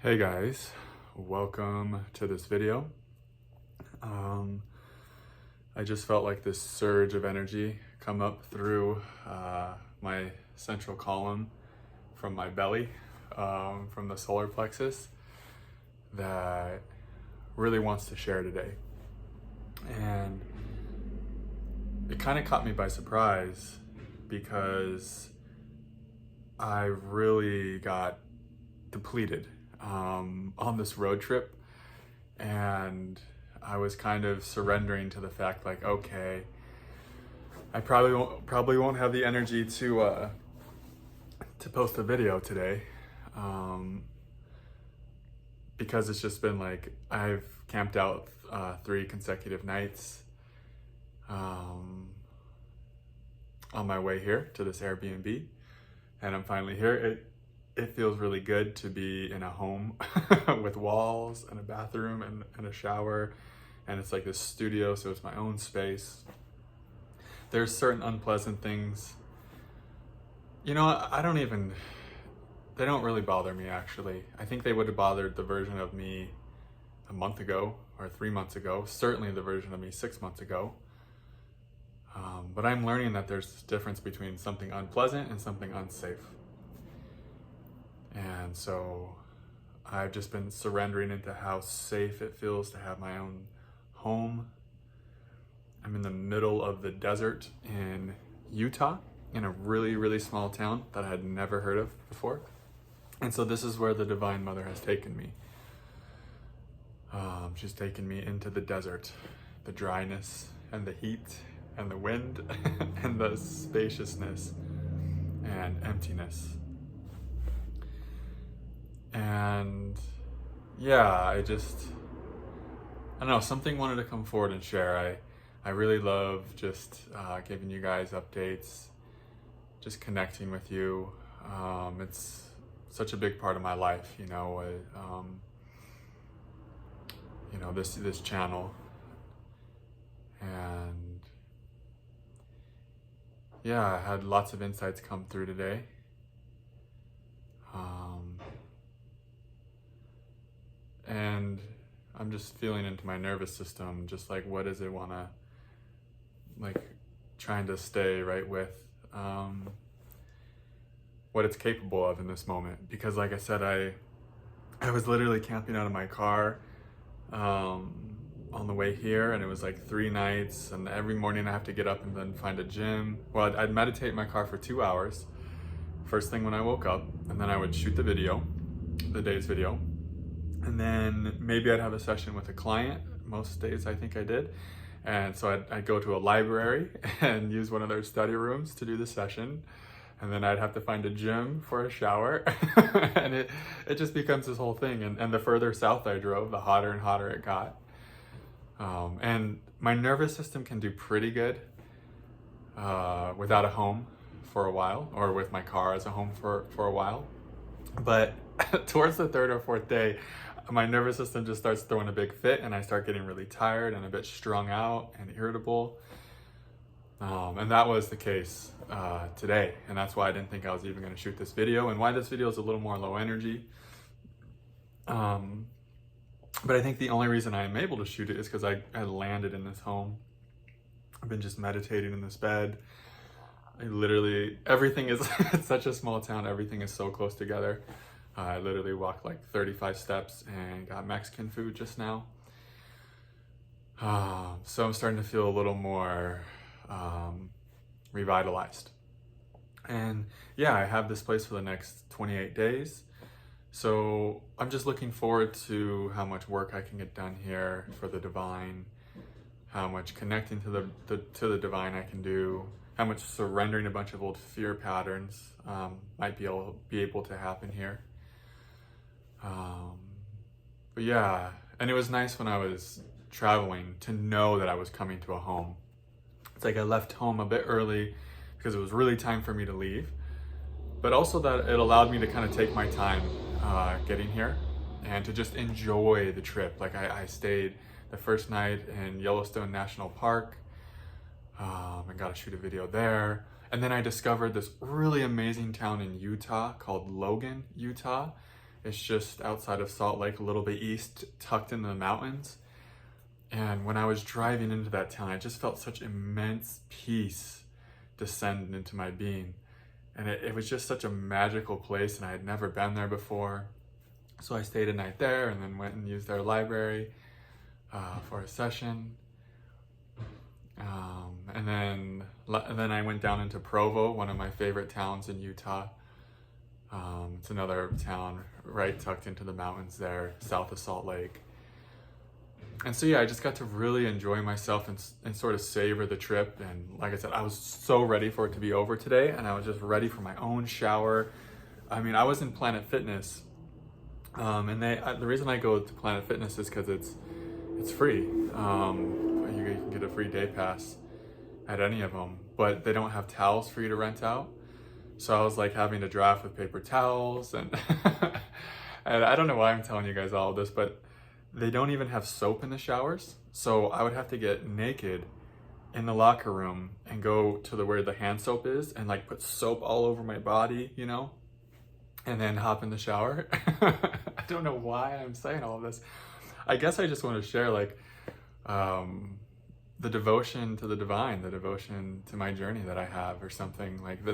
Hey guys, welcome to this video. I just felt like this surge of energy come up through my central column from my belly, from the solar plexus, that really wants to share today. And it kind of caught me by surprise because I really got depleted on this road trip, and I was kind of surrendering to the fact, like, okay, I probably won't have the energy to post a video today, because it's just been like I've camped out 3 consecutive nights on my way here to this Airbnb, and I'm finally here. It feels really good to be in a home with walls and a bathroom and a shower, and it's like this studio, so it's my own space. There's certain unpleasant things, they don't really bother me, actually. I think they would have bothered the version of me a month ago or 3 months ago, certainly the version of me 6 months ago. But I'm learning that there's this difference between something unpleasant and something unsafe. And so I've just been surrendering into how safe it feels to have my own home. I'm in the middle of the desert in Utah, in a really, really small town that I had never heard of before. And so this is where the Divine Mother has taken me. She's taken me into the desert, the dryness and the heat and the wind and the spaciousness and emptiness. And yeah, I don't know, something wanted to come forward and share. I really love just giving you guys updates, just connecting with you. It's such a big part of my life, this channel. And yeah, I had lots of insights come through today. And I'm just feeling into my nervous system, just like, what does it want to, trying to stay right with what it's capable of in this moment. Because like I said, I was literally camping out of my car on the way here, and it was like 3 nights, and every morning I have to get up and then find a gym. Well, I'd meditate in my car for 2 hours, first thing when I woke up, and then I would shoot the day's video. And then maybe I'd have a session with a client. Most days I think I did. And so I'd go to a library and use one of their study rooms to do the session. And then I'd have to find a gym for a shower. And it just becomes this whole thing. And the further south I drove, the hotter and hotter it got. And my nervous system can do pretty good without a home for a while, or with my car as a home for a while. But towards the 3rd or 4th day, my nervous system just starts throwing a big fit, and I start getting really tired and a bit strung out and irritable. And that was the case today. And that's why I didn't think I was even going to shoot this video, and why this video is a little more low energy. But I think the only reason I am able to shoot it is because I landed in this home. I've been just meditating in this bed. Everything is, it's such a small town, everything is so close together. I literally walked like 35 steps and got Mexican food just now. So I'm starting to feel a little more revitalized. And yeah, I have this place for the next 28 days. So I'm just looking forward to how much work I can get done here for the divine, how much connecting to the divine I can do, how much surrendering a bunch of old fear patterns might be able to happen here. But yeah, and it was nice when I was traveling to know that I was coming to a home. It's like I left home a bit early because it was really time for me to leave, but also that it allowed me to kind of take my time getting here and to just enjoy the trip. Like I stayed the first night in Yellowstone National Park. I got to shoot a video there. And then I discovered this really amazing town in Utah called Logan, Utah. It's just outside of Salt Lake, a little bit east, tucked in the mountains. And when I was driving into that town, I just felt such immense peace descend into my being. And it was just such a magical place, and I had never been there before. So I stayed a night there and then went and used their library for a session. And then I went down into Provo, one of my favorite towns in Utah. It's another town right tucked into the mountains there, south of Salt Lake. And so yeah, I just got to really enjoy myself and sort of savor the trip. And like I said, I was so ready for it to be over today, and I was just ready for my own shower. I mean, I was in Planet Fitness, and the reason I go to Planet Fitness is because it's free. You can get a free day pass at any of them, but they don't have towels for you to rent out. So I was like having to draft with paper towels, and and I don't know why I'm telling you guys all of this, but they don't even have soap in the showers. So I would have to get naked in the locker room and go to where the hand soap is and like put soap all over my body, you know, and then hop in the shower. I don't know why I'm saying all of this. I guess I just want to share like the devotion to the divine, the devotion to my journey that I have, or something. Like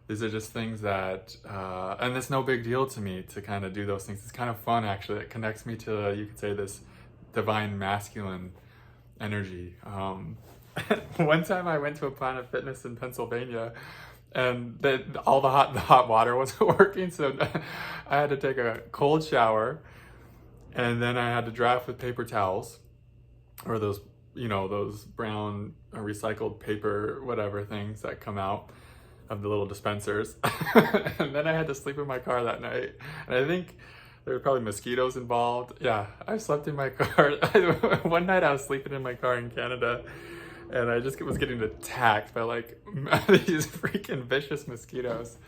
these are just things that, and it's no big deal to me to kind of do those things. It's kind of fun, actually. It connects me to, you could say, this divine masculine energy. One time I went to a Planet Fitness in Pennsylvania, and the hot water wasn't working, so I had to take a cold shower, and then I had to draft with paper towels, or those, you know, those brown recycled paper whatever things that come out of the little dispensers. And then I had to sleep in my car that night, and I think there were probably mosquitoes involved. Yeah, I slept in my car. One night I was sleeping in my car in Canada, and I just was getting attacked by like these freaking vicious mosquitoes.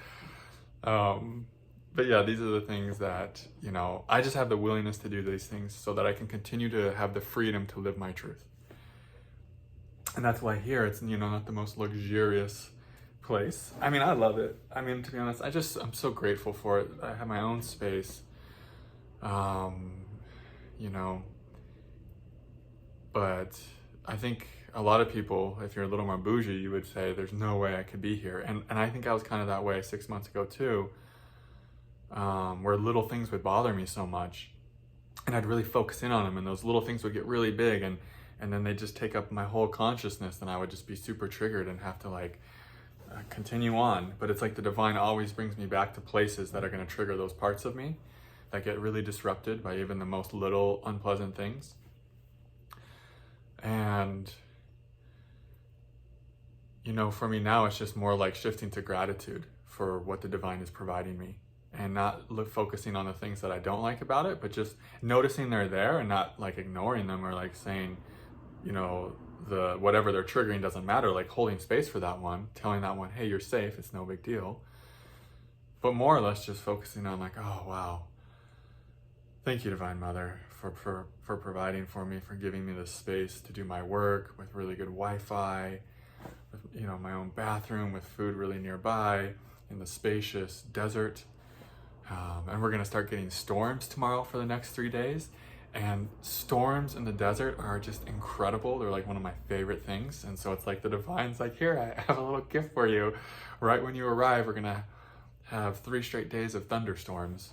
But yeah, these are the things that, you know, I just have the willingness to do these things so that I can continue to have the freedom to live my truth. And that's why here it's, you know, not the most luxurious place. I mean, I love it. I mean, to be honest, I'm so grateful for it. I have my own space, you know, but I think a lot of people, if you're a little more bougie, you would say there's no way I could be here. And I think I was kind of that way 6 months ago too, where little things would bother me so much, and I'd really focus in on them, and those little things would get really big, and then they just take up my whole consciousness, and I would just be super triggered and have to like continue on. But it's like the divine always brings me back to places that are going to trigger those parts of me that get really disrupted by even the most little unpleasant things. And you know, for me now, it's just more like shifting to gratitude for what the divine is providing me, and not focusing on the things that I don't like about it, but just noticing they're there and not like ignoring them, or like saying, you know, the whatever they're triggering doesn't matter, like holding space for that one, telling that one, hey, you're safe, it's no big deal. But more or less just focusing on like, oh wow, thank you, Divine Mother, for providing for me, for giving me the space to do my work with really good Wi-Fi, with, you know, my own bathroom with food really nearby, in the spacious desert. And we're gonna start getting storms tomorrow for the next 3 days. And storms in the desert are just incredible. They're like one of my favorite things. And so it's like the divine's like, here, I have a little gift for you. Right when you arrive, we're gonna have 3 straight days of thunderstorms.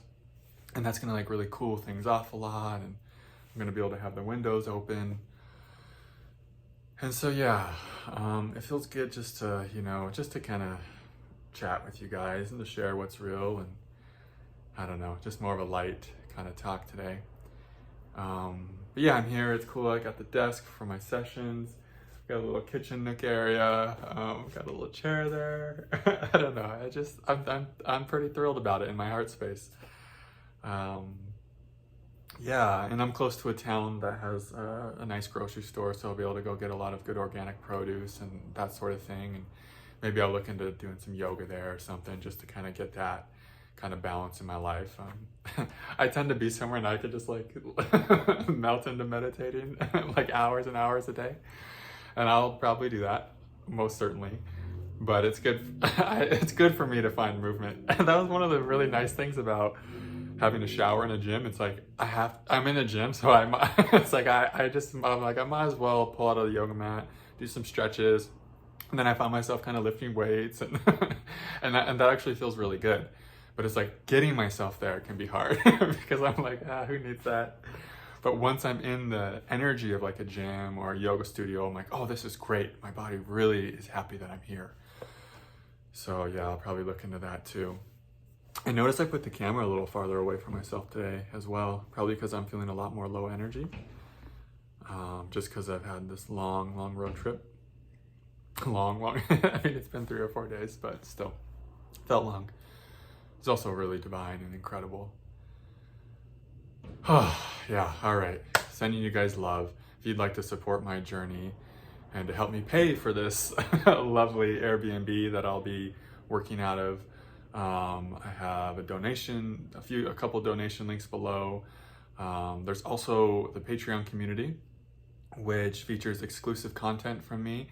And that's gonna like really cool things off a lot. And I'm gonna be able to have the windows open. And so yeah, it feels good just to, you know, just to kind of chat with you guys and to share what's real. And I don't know, just more of a light kind of talk today. But yeah, I'm here. It's cool. I got the desk for my sessions. Got a little kitchen nook area. Got a little chair there. I don't know. I'm pretty thrilled about it in my heart space. Yeah, and I'm close to a town that has a nice grocery store, so I'll be able to go get a lot of good organic produce and that sort of thing. And maybe I'll look into doing some yoga there or something, just to kind of get that kind of balance in my life. I tend to be somewhere and I could just like melt into meditating like hours and hours a day, and I'll probably do that, most certainly. But it's good. It's good for me to find movement. And that was one of the really nice things about having a shower in a gym. It's like, I'm in a gym, so it's like, I'm like, I might as well pull out of the yoga mat, do some stretches. And then I found myself kind of lifting weights and, and that actually feels really good. But it's like getting myself there can be hard because I'm like, who needs that? But once I'm in the energy of like a gym or a yoga studio, I'm like, oh, this is great. My body really is happy that I'm here. So yeah, I'll probably look into that too. I noticed I put the camera a little farther away from myself today as well, probably because I'm feeling a lot more low energy. Just because I've had this long road trip. Long. I mean, it's been 3 or 4 days, but still felt long. It's also really divine and incredible. Yeah, all right. Sending you guys love. If you'd like to support my journey and to help me pay for this lovely Airbnb that I'll be working out of, I have a couple donation links below. There's also the Patreon community, which features exclusive content from me.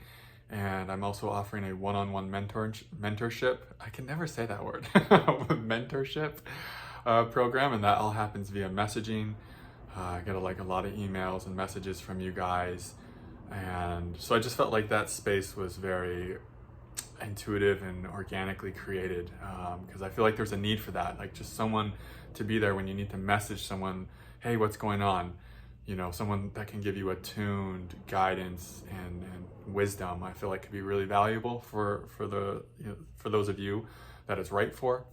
And I'm also offering a one-on-one mentorship. I can never say that word. Mentorship program, and that all happens via messaging. I get a lot of emails and messages from you guys. And so I just felt like that space was very intuitive and organically created, because I feel like there's a need for that, like just someone to be there when you need to message someone, hey, what's going on? You know, someone that can give you attuned guidance and wisdom. I feel like could be really valuable for those of you that it's right for.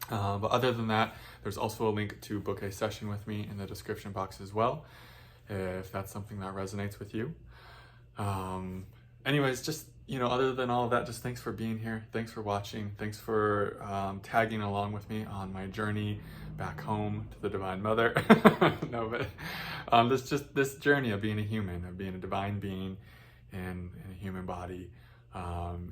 But other than that, there's also a link to book a session with me in the description box as well, if that's something that resonates with you. Anyways, just, other than all of that, just thanks for being here. Thanks for watching. Thanks for tagging along with me on my journey back home to the Divine Mother. No, but this journey of being a human, of being a divine being in a human body.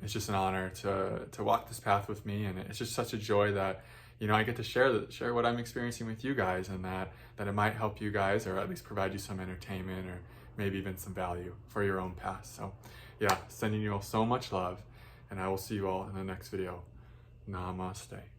It's just an honor to walk this path with me, and it's just such a joy that I get to share what I'm experiencing with you guys, and that it might help you guys, or at least provide you some entertainment, or maybe even some value for your own path. So yeah, sending you all so much love, and I will see you all in the next video. Namaste.